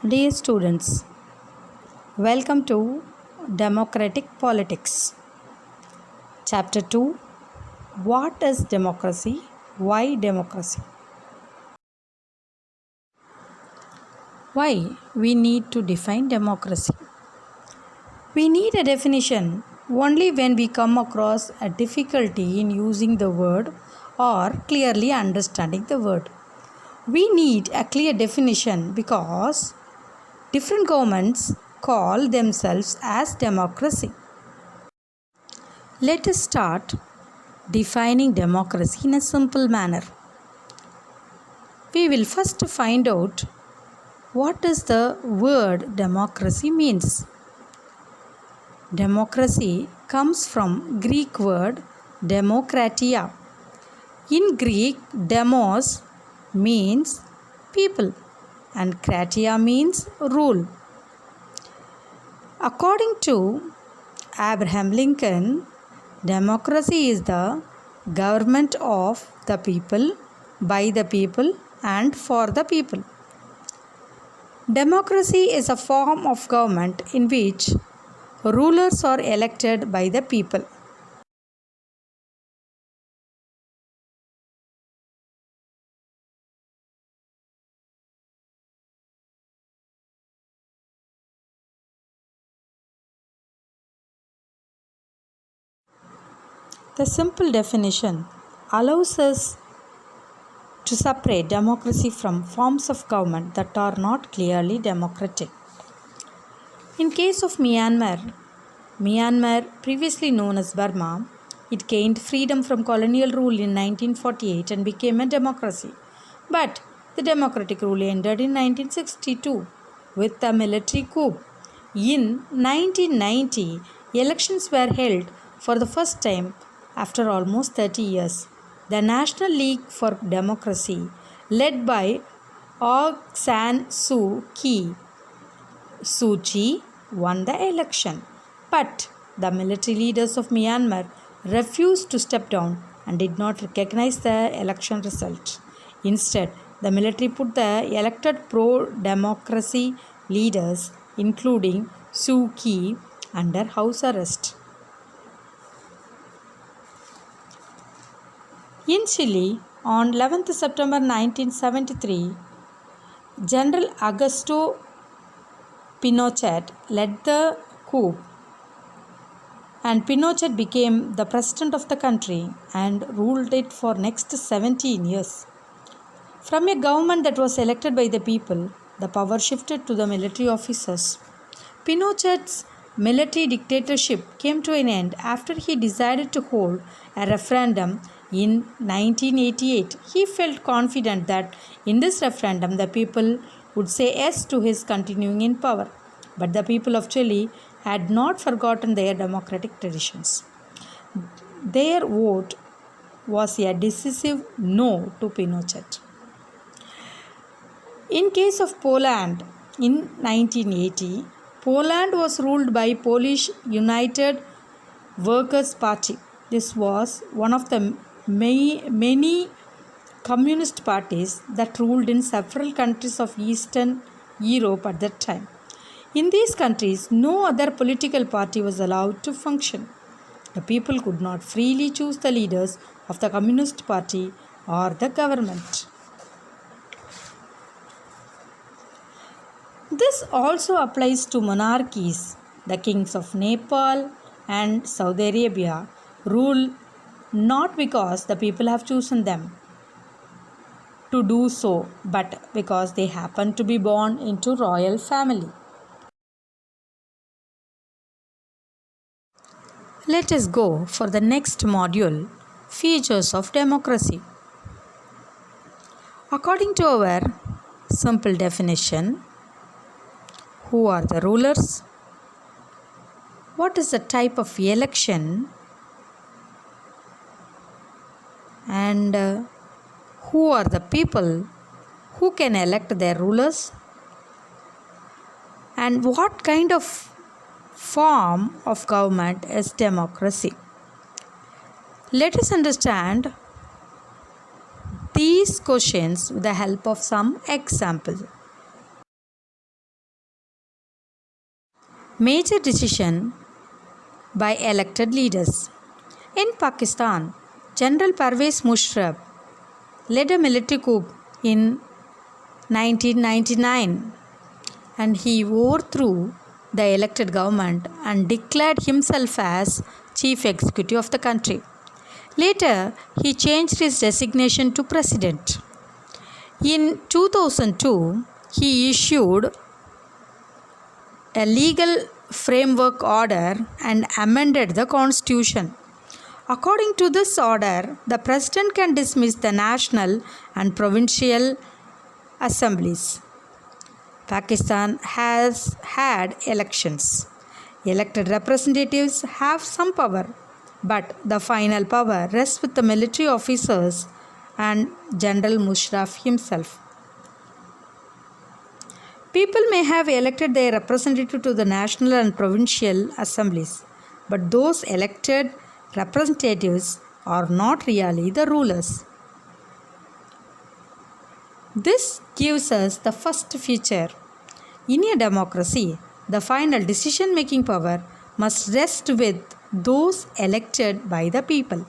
Dear students, welcome to Democratic Politics. Chapter 2. What is democracy? Why democracy? Why we need to define democracy? We need a definition only when we come across a difficulty in using the word or clearly understanding the word. We need a clear definition because different governments call themselves as democracy. Let us start defining democracy in a simple manner. We will first find out what does the word democracy means. Democracy comes from Greek word demokratia. In Greek, demos means people and kratia means rule. According to Abraham Lincoln, democracy is the government of the people, by the people and for the people. Democracy is a form of government in which rulers are elected by the people. The simple definition allows us to separate democracy from forms of government that are not clearly democratic. In case of Myanmar, previously known as Burma, it gained freedom from colonial rule in 1948 and became a democracy. But the democratic rule ended in 1962 with a military coup. In 1990, elections were held for the first time after almost 30 years. The National League for Democracy, led by Aung San Suu Kyi, won the election. But the military leaders of Myanmar refused to step down and did not recognize the election result. Instead, the military put the elected pro-democracy leaders, including Suu Kyi, under house arrest. In Chile, on 11th September 1973, General Augusto Pinochet led the coup, and Pinochet became the president of the country and ruled it for next 17 years. From a government that was elected by the people, the power shifted to the military officers. Pinochet's military dictatorship came to an end after he decided to hold a referendum in 1988. He felt confident that in this referendum the people would say yes to his continuing in power. But the people of Chile had not forgotten their democratic traditions. Their vote was a decisive no to Pinochet. In case of Poland, in 1980, Poland was ruled by Polish United Workers' Party. This was one of the many communist parties that ruled in several countries of Eastern Europe at that time. In these countries, no other political party was allowed to function. The people could not freely choose the leaders of the Communist Party or the government. This also applies to monarchies. The kings of Nepal and Saudi Arabia rule not because the people have chosen them to do so, but because they happen to be born into royal family. Let us go for the next module, features of democracy. According to our simple definition, who are the rulers? What is the type of election? And who are the people who can elect their rulers? And what kind of form of government is democracy? Let us understand these questions with the help of some examples. major decision by elected leaders. In Pakistan, General Pervez Musharraf led a military coup in 1999 and he overthrew the elected government and declared himself as chief executive of the country. Later, he changed his designation to president. In 2002, he issued a legal framework order and amended the constitution. According to this order, the president can dismiss the national and provincial assemblies. Pakistan has had elections. Elected representatives have some power, but the final power rests with the military officers and General Musharraf himself. People may have elected their representative to the national and provincial assemblies, but those elected representatives are not really the rulers. This gives us the first feature. In a democracy, the final decision-making power must rest with those elected by the people.